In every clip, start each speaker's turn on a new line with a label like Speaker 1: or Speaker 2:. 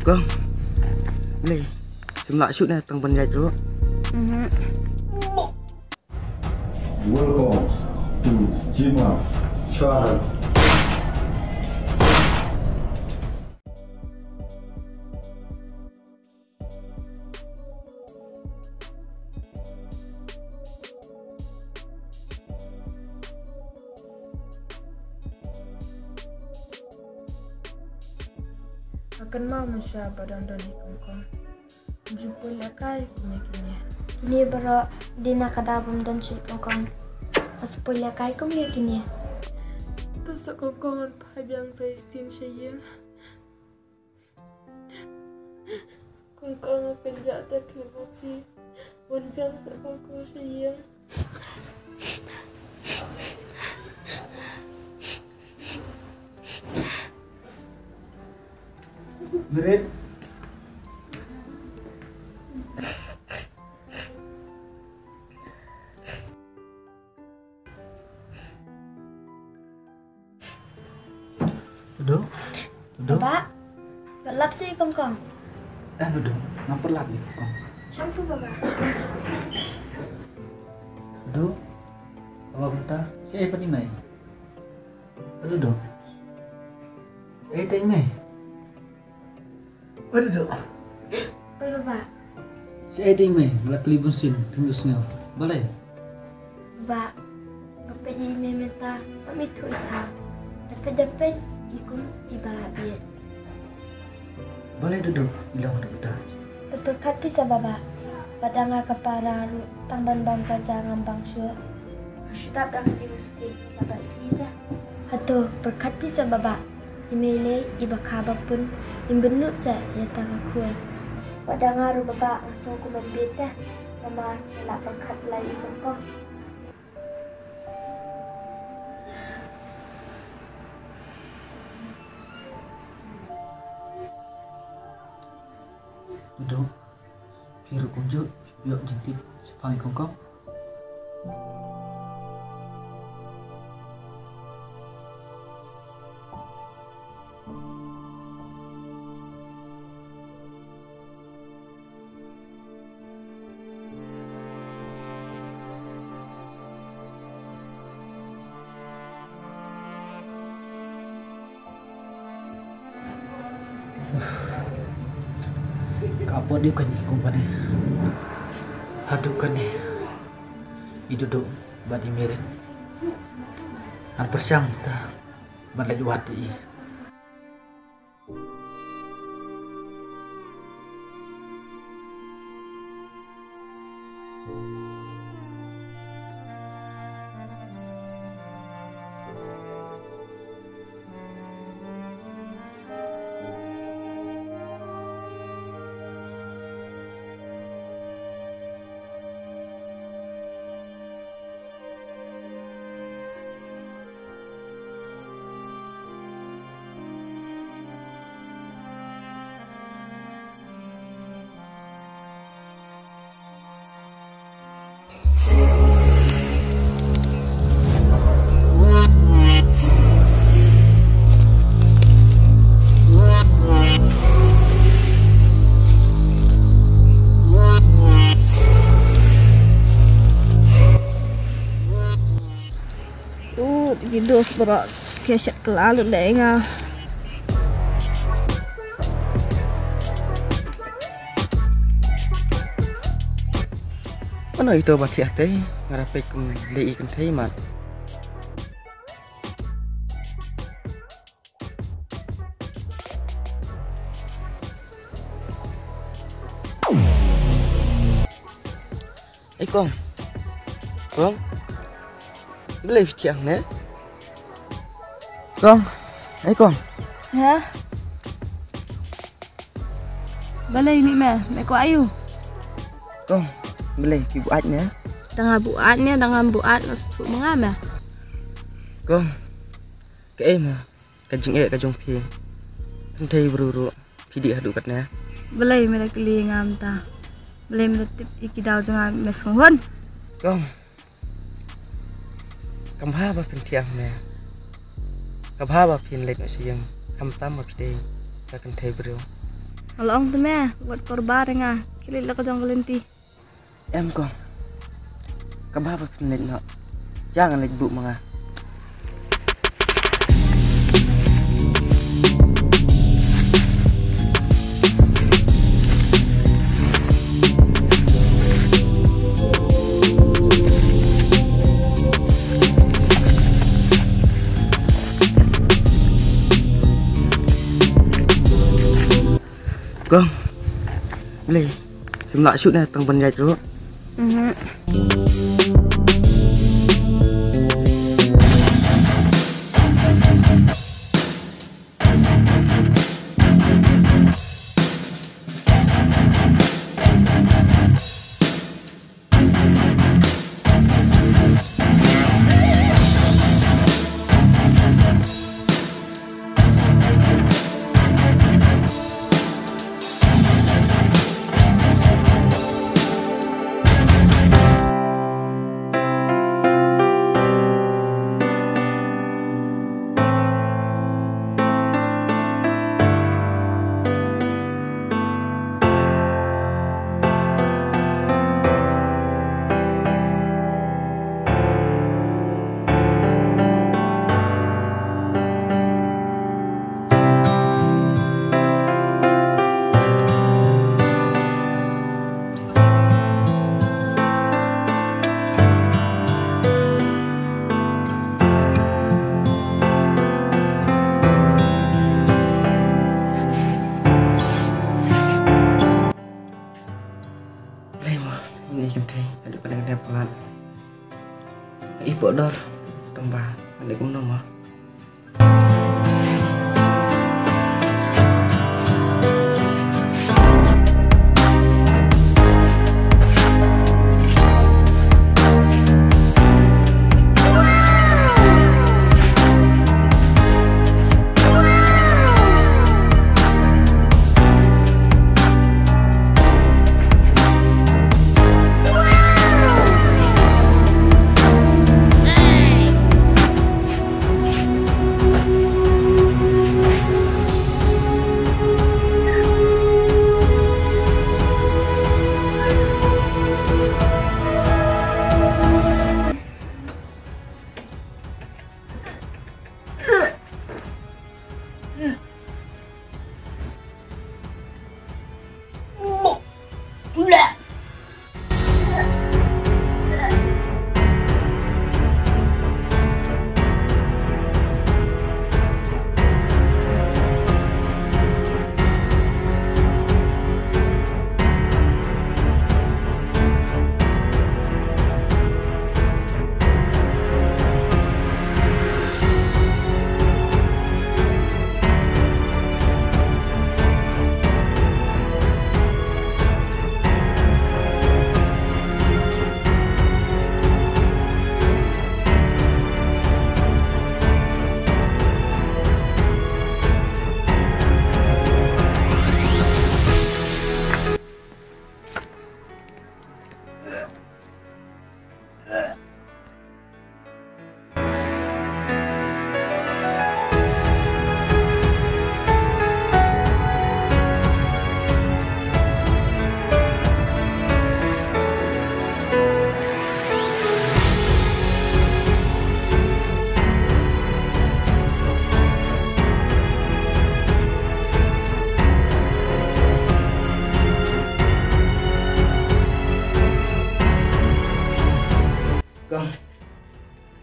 Speaker 1: Con này chúng lại chút này tầng bên dạch rồi.
Speaker 2: Welcome to Jima Channel.
Speaker 3: Akan mau mensya badan doni kongkong. Jumpa lakai kumekini.
Speaker 4: Kini baru dina kadabum dan si kongkong. Asupul lakai kumekini.
Speaker 3: Terus kongkong payang saya sin sayang. Kongkong akan jatuh ke bumi. Wanjang sa kongkong sayang.
Speaker 1: Berit. Duduk. Duduk.
Speaker 4: Bapak, balap si kongkong.
Speaker 1: Duduk. Ngapur lagi kong.
Speaker 4: Shampoo bapak.
Speaker 1: Duduk. Apa bentar? Siapa ni mai? Duduk. Tak mai. Duduk.
Speaker 4: Oi bapak.
Speaker 1: Siapa mai? Belak libusin tembusnya. Boleh?
Speaker 4: Bapak, kapenya memeta mami tu ita. Dapat ikum ibalabiat.
Speaker 1: Boleh duduk. Bilang ada betah.
Speaker 4: Terberkat bisa bapak. Padanga kapara tamban bangka jangan bangsu. Asyidap dah ketiusi bapak sida. Hato berkat bisa bapak. Imele iba kaba pun imbenut sa yata kakuan. Padanga ru bapak ngasong ko mabita. Mamar wala berkat lagi ko.
Speaker 1: Duduk. Kira kunjuk. Biar jentip sepangi kongkong. Kapot dia kan kumpulan ni. Hadukan ni. Duduk badi meret. An persang ta. Ban lagi wati.
Speaker 3: Hidup berat kiasak lalu lengah.
Speaker 1: Mana itu batik teh ngarapai kembali ikan teh mat. Kong. Kong. Beli tiang ne? Kong. Kong.
Speaker 3: Ya. Balai ni meh, ko ayu.
Speaker 1: Kong. Beli buatnya.
Speaker 3: Dengan buat masuk mengam ya.
Speaker 1: Kong. Ke mah. Kajing kajong pi. Kan thai buru pidi hadu katnya.
Speaker 3: Balai mereka keli ngam ta. Balai mereka iki daw jangan mesngon.
Speaker 1: Kong. Kamha ba pen tiang ne. Kamha ba pin lek siang. Kam tam ba pide. Ta kan thai buru.
Speaker 4: Along tu meh, buat korban ngah. Kili la kajang kelenti.
Speaker 5: Em con. Kabah apa penek nak. Jangan lagi bu manga. Con. Boleh. Semlak shoot dah tang ban jai tu. Ini kita ada pada kedai pelan. Ibu dor tambah ada gunung mah.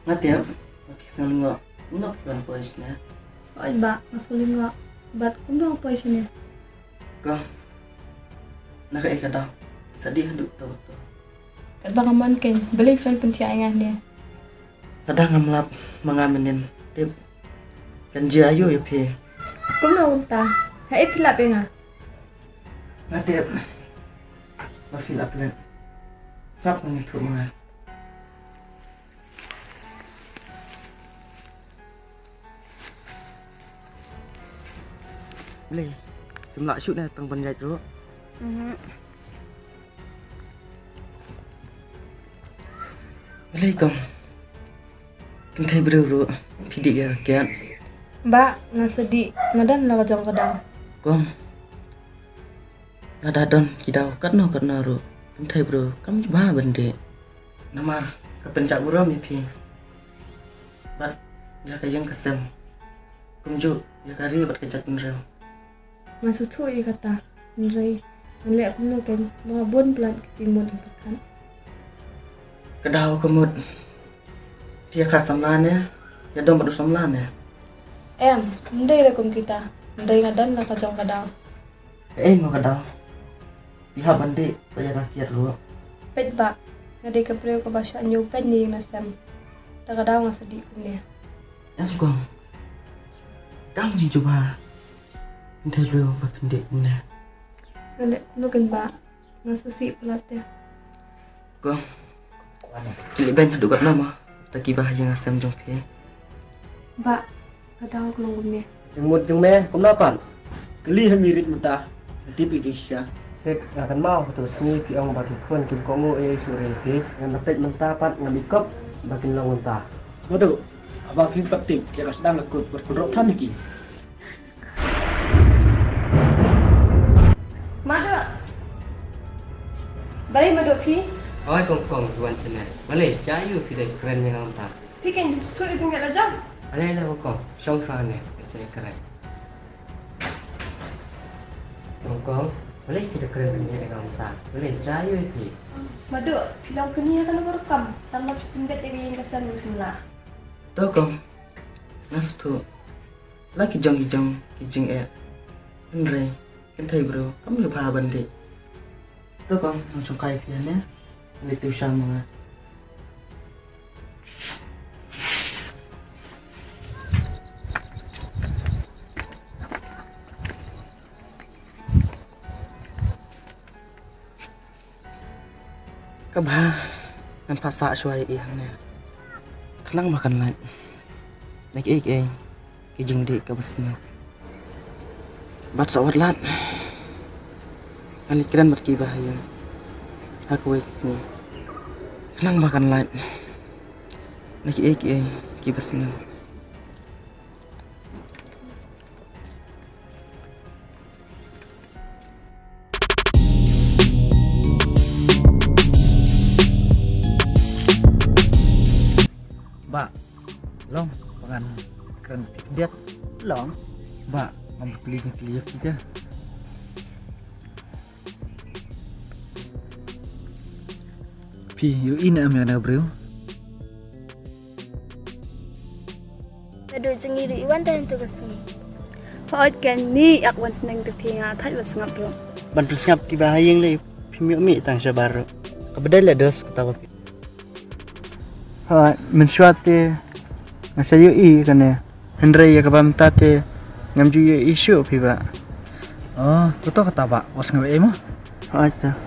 Speaker 5: Mati ya? Oke, selalu nggak bukan poisnya.
Speaker 4: Oi ba, masulin nga. Bat kuno apa isinya?
Speaker 5: Kau nakaikat sedih duk tuh.
Speaker 4: Kat bang aman ken, beli kan penciangan dia.
Speaker 5: Kadang ngamlap mengaminin tip kan jayu ya pi.
Speaker 4: Kuno unta, hai pilap ya nga.
Speaker 5: Ngatip mafilap le. Sap mengitu mga. Boleh. Semlak shoot dah tang ban jai tu. Assalamualaikum. Kentai bro pidik ya kian.
Speaker 4: Ba, nga sedih, ngadan lah kajong kadang.
Speaker 5: Kom. Ada don kidau karno ru. Kentai bro, kamu coba bende. Namar kepencak bro mipi. Bat ya kayang kesem. Kumju ya kari bat kejat nreu.
Speaker 3: Maksud tu ia kata, Nrai, nilai aku nak kan, mau bon pelan kecimut kan.
Speaker 5: Kedau kemud. Dia khas samlan ya dom badu samlan ya.
Speaker 3: Ndai rekum kita, ndai ngadan nak kacau kadau.
Speaker 5: Mau kedau. Pihak bende saya rakyat lu.
Speaker 3: Pet ba, ngadai kepreu ke bahasa nyu pen ni nasam. Tak kadau ngasadi kunia.
Speaker 5: Kong. Kamu coba. Ndai bro bapende na.
Speaker 3: Nilai kuno kan ba, ngasusi pelat ya.
Speaker 5: Kong. Cili banyak dukat nama. Taki bahaya ngasam jong pi.
Speaker 3: Ba, kadau kulung kunia.
Speaker 6: Jengmut jeng me, kumnapan?
Speaker 7: Kali hamirit muta, nanti pikisya.
Speaker 6: Sip, akan mau terus ni piang bagi kon kim kongo sore pi, yang dapat mentapat ngabikop bagi long unta.
Speaker 7: Waduh, abang film patip, jangan sedang lekut berkodok tan lagi.
Speaker 3: Madu, balik madu pi.
Speaker 6: Oi kong tuan cina, boleh cayu pi keren yang unta.
Speaker 3: Pi kan tu izin kat lajang.
Speaker 6: Ada kong, song sana saya keren. Kong, boleh kita keren yang unta, boleh cayu pi.
Speaker 3: Madu, pilang kunia kan berekam, tambah pindah dari yang kesan semula.
Speaker 5: Tuh kong. Nas tu. Lagi kijang kijing Andre, kentai bro, kamu coba bende. Tuh kong, langsung kai piannya. Ini tulisan mga. Kabah, nan pasak suai ihangnya. Kenang makan lain. Naik kijing di kabasnya. Bat sawat lat. Alit kiran berkibah yang. Aku sini. Kenang makan lain. Naik kibasnya.
Speaker 1: Ba, long, pangan keren dia long, ba, ngam keliling kita. Pi, you ina amya bro.
Speaker 4: Madu jengiru iwan dan tu kesini.
Speaker 8: Paut kan ni akwan senang tu pingat thai bas ngap bro.
Speaker 9: Ban persngap ki bahayeng le pimyo mi tang sabar. Kabedai le dos ketawa.
Speaker 1: Mensuate masayu kan ya. Hendrai ya kabam tate ngamju ya isu pi ba. Oh, tu kata ba, was ngabe emo.
Speaker 9: Acha.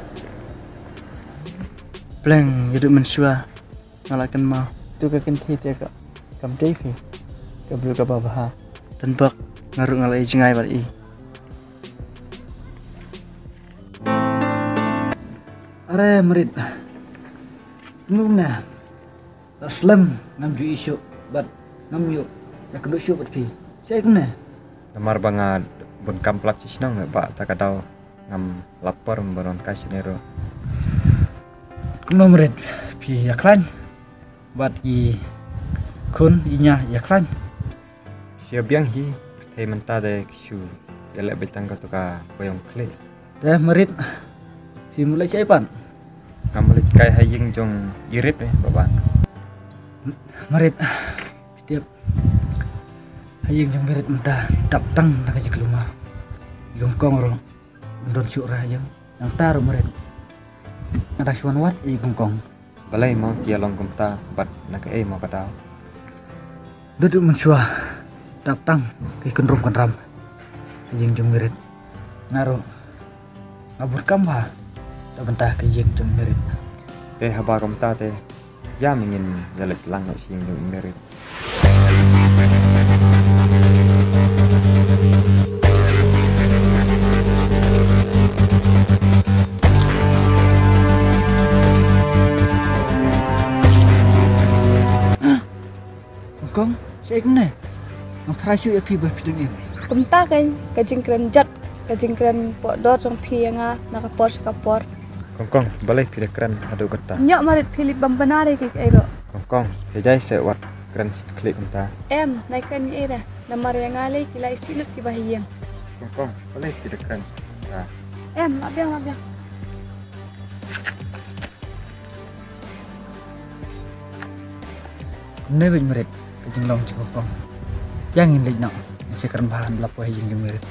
Speaker 1: Pleng hidup mensua ngalakan mau. Tu ka kenti te ka kam dei pi. Ka bru ka ba dan bak ngaru ngalai jengai ba i. Are merit. Nungna. Aslam ngam ju isu bat ngam yu ya keduk syuk bat pi. Saya kumna.
Speaker 10: Namar bangat bun kamplak cisnang pak takadau ngam lapor membaron kasinero.
Speaker 1: Kumna merit pi yaklan bat i kun inya yaklan.
Speaker 10: Siap yang hi tei mentade kisu elek betang katuka boyong kle.
Speaker 1: Teh merit pi mulai siapan.
Speaker 10: Ngam kai haying jong irit baban.
Speaker 1: Merit setiap hayang jang merit mentah datang nak ke rumah gongkong ro don syuk hayang yang taruh merit ada suan wat gongkong
Speaker 10: Balai mau kia long kumta bat nak mau kadau
Speaker 1: duduk mensua datang ke kendrum kendram hayang jang merit naruh ngabur kambah dah bentah ke hayang jang merit
Speaker 10: teh haba kumta teh jam ingin jalan lang nak sing merit.
Speaker 1: Kong, saya kena. Nak try shoot api berpidung ini.
Speaker 8: Kumta kan kajing keren jat kajingkran po dot trong pianga nakapor kapor.
Speaker 10: Kongkong balai pilih keren adu kata.
Speaker 8: Nyok marit Philip bambanare ke elo.
Speaker 10: Kongkong hejai sewat keren klik minta.
Speaker 8: Naikan ni era namar yang ale kila isilut ki bahiyam.
Speaker 10: Kongkong balai pilih keren. Nah.
Speaker 8: Mabiang.
Speaker 1: Nebit merit kajing long cikokong. Yang ingin lejnak nasi keren bahan lapo hijing merit.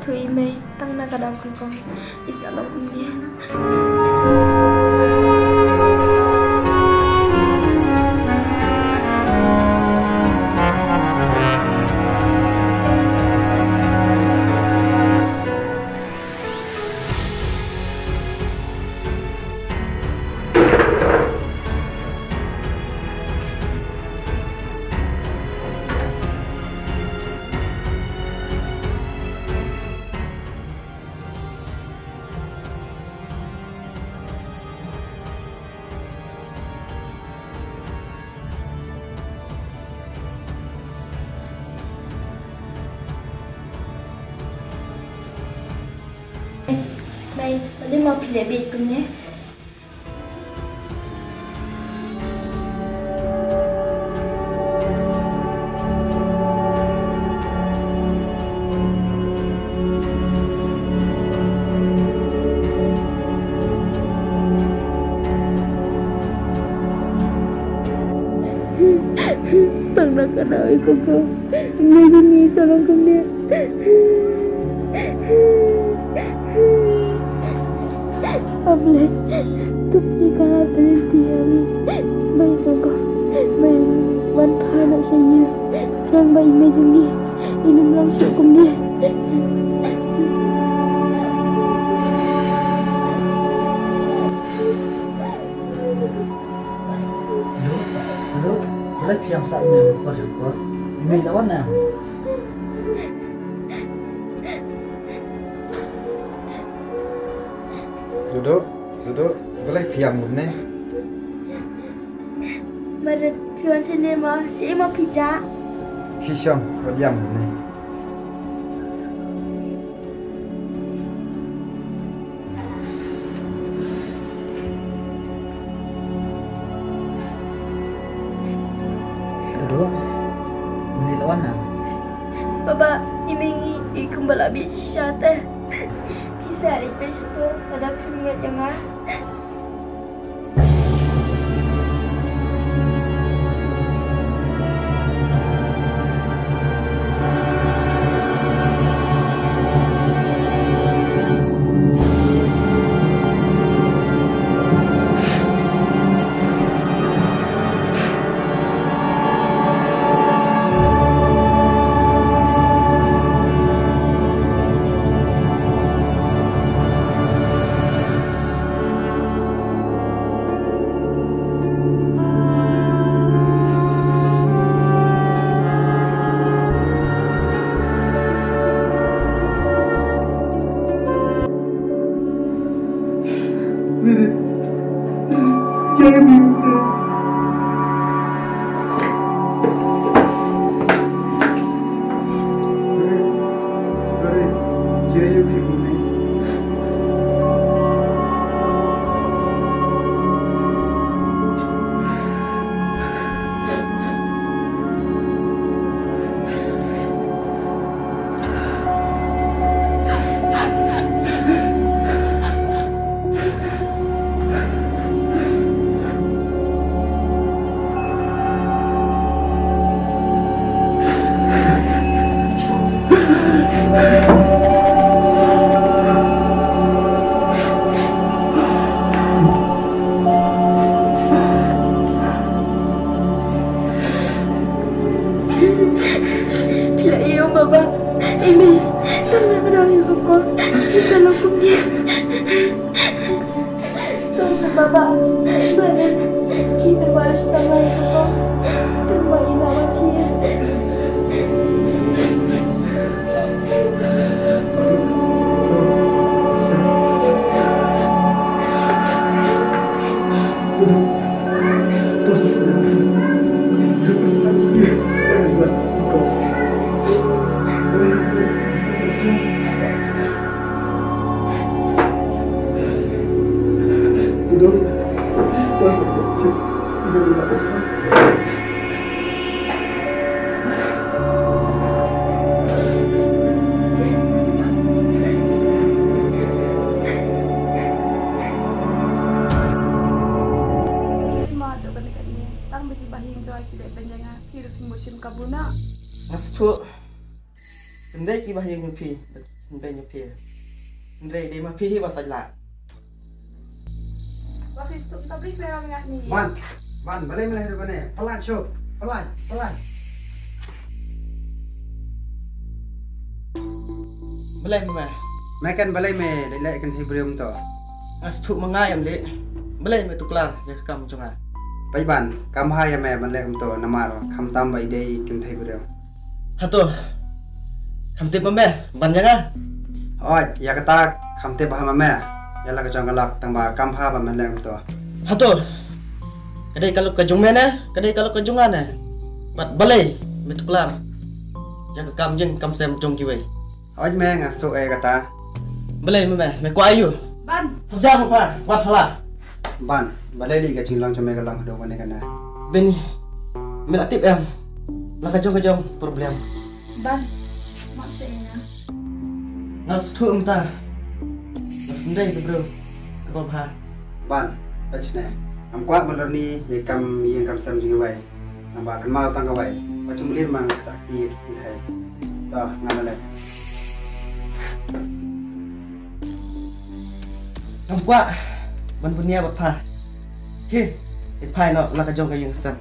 Speaker 4: Thui mei tăng na kadang kong isa lo kumnya. Mày đi mau pilih bed kumnya.
Speaker 11: Bang nak kenal aku kau. Ini ni salam kumnya. Ablet, tuh nikah berhenti hari. Bayi kau, bayi wanita nak saya. Serang bayi macam ni, ini langsung kumnya.
Speaker 1: Halo, boleh piam saatnya pasuk ko. Ini lawan na.
Speaker 10: Duduk, boleh piam gune.
Speaker 4: Mari pion sini mah, si mau pijak.
Speaker 10: Kisong, diam gune.
Speaker 1: Duduk. Ini lawan na.
Speaker 4: Baba, imengi ikumbal abi syate. Kisah itu situ ada pingat yang
Speaker 5: Mas tu, pendai kibah yang nyepi, pendai nyepi, pendai dia mapi bahasa lah.
Speaker 3: Wafis tu tabrik lera mingat ni.
Speaker 12: Man, balai melahir kau ni. Pelan syuk, pelan.
Speaker 5: Balai mah.
Speaker 12: Makan balai me, lelak kan hibrium tu.
Speaker 5: Mas tu mengayam dek, balai me tu kelar ya kamu cunga.
Speaker 12: Pai ban, kam hai me balai tu namar, kam tam bai dei kan hibrium.
Speaker 5: Hatu, kamu tipe me, banjanga.
Speaker 12: Oi, ya kata kam te bahama me. Ya lah kejong galak tambah kam ha ba balai tu.
Speaker 5: Hatu, kadai kalau kejung mana, kadai kalau kejungan na. Bat balai me tu kelar. Ya kam jeng kam sem jong kiwei.
Speaker 12: Oi me ngasuk kata.
Speaker 5: Balai me ku ayu.
Speaker 3: Ban.
Speaker 5: Sejak apa? Wat halah.
Speaker 12: Ban, balai li gacing lang cuma galang do kene kana.
Speaker 5: Beni, mila tip em. Lah kejong problem.
Speaker 3: Ban. Maksudnya.
Speaker 5: Ngas tu entah. Ndai tu bro. Kau bah.
Speaker 12: Ban, bacne. Am kuat balor ni ye kam yang kam sam jing wai. Namba kan mau tang wai. Macam lir mang tak di hai. Dah ngana le.
Speaker 5: Am kuat. Ban punya apa? Hi, ipai no lah kejong kayang sam.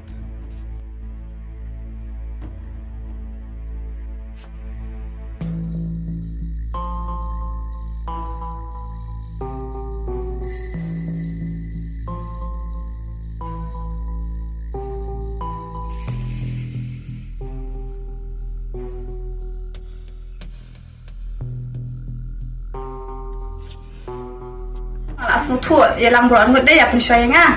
Speaker 8: Asal tu, ia lang beron mud deh, apa saya ngah?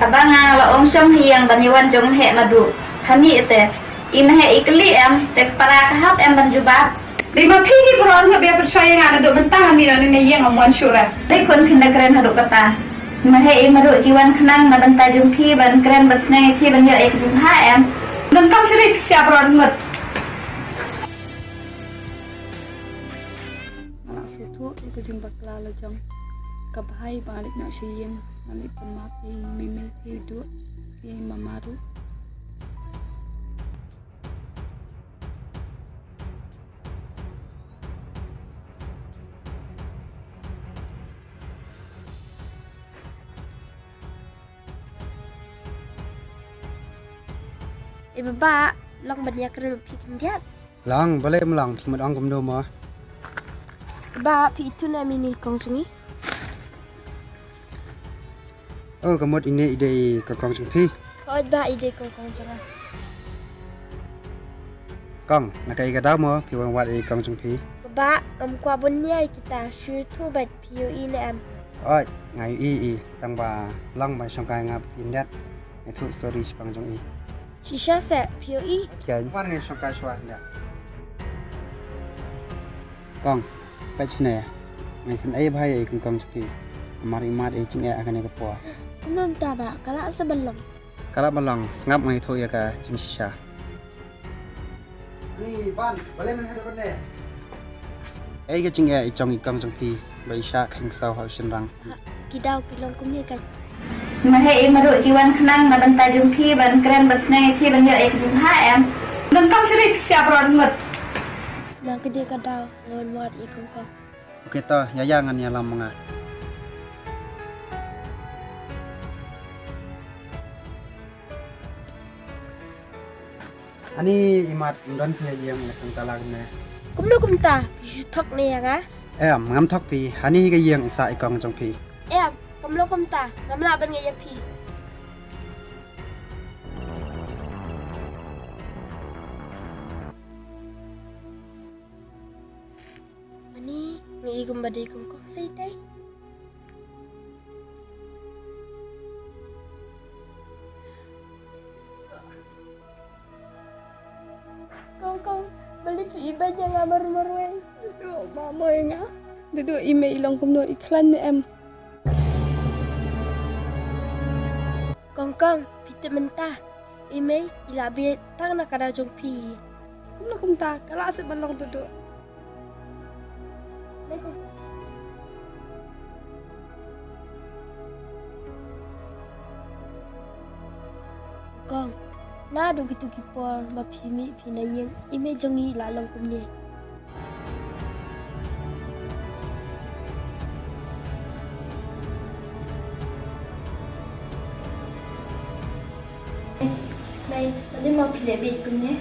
Speaker 13: Kabanga la om som hiang baniwan jong he madu. Kami ite. Ima he ikli em tek para kahap em banjubat.
Speaker 8: Lima pigi beron mud biar percaya ngah duduk mentah kami nang ni yang amuan syurah.
Speaker 13: Dek kon kena keren haduk kata. Ima he madu jiwan kenang madanta jumpi ban keren basneng ki ban yo ek jumha em.
Speaker 8: Mentang suri siap beron mud.
Speaker 3: Situ itu jumpa kelala jong. Kabahai balik nak siyang balik pemapi mimil hidup di mamaru.
Speaker 11: Bapa, long banyak keren pikin dia.
Speaker 12: Lang, balai melang, kimat angkum do mah.
Speaker 11: Bapa, pi itu nama ni kong sungi.
Speaker 12: Oh, kamu ini ide kong sengpi.
Speaker 11: Oh, ba ide kong jangan.
Speaker 12: Kong, nak ikan dah mo, piwan wat ide kong sengpi.
Speaker 11: Ba, kuah bunyi kita shoot tu bat POE nam.
Speaker 12: Oh, ngai i tang ba lang ba sangkai ngap indat. Itu story sepang jong i.
Speaker 11: Shisha set POE.
Speaker 12: Kan, war ngai sangkai swah ndak. Kong, patch ne. Ngai sen ai bhai kong sengpi. Mari mat cing akan ke po.
Speaker 11: Non taba, kalak sebelang.
Speaker 12: Kalak belang, sengap ngai thu ya ka cing shisha. Ni ban, balai men hadu kan le. Ai ke cing cong ikang cong pi, bai sha khang sau ha shin rang.
Speaker 11: Kidau kilong kumni kan.
Speaker 13: Ima he madu jiwan kenang madanta jumpi ban keren basneng ki ban yo ek jumha em.
Speaker 8: Mentang suri siap beron mud.
Speaker 11: Nang kedi kadau ngon muat ikong kong.
Speaker 12: Oke toh, yayangan ya lamanga. Ani imat ndon phe yang lekang talag ne.
Speaker 11: Kumno kumta, yutok ne yang ah.
Speaker 12: Ngam thok pi, hani ga yang isa ikong jong pi.
Speaker 11: Kumlo kumta, ngamla ban ngaya pi. Ani ngai kumbadi kong sai dai. Kong balik iba jangan maru-maruin.
Speaker 3: Aduh, mama yang ah. Duduk email ilang kumno iklan ni em.
Speaker 11: Kong, te mentah. Ime ila be tang na kada jong pi.
Speaker 3: Kum ta kala se balong duduk.
Speaker 11: Kong, na do gitu kipor ma phimi phina yeng ime jongi la long kum ni.
Speaker 4: Này, mà đi mau phile bet kum ne.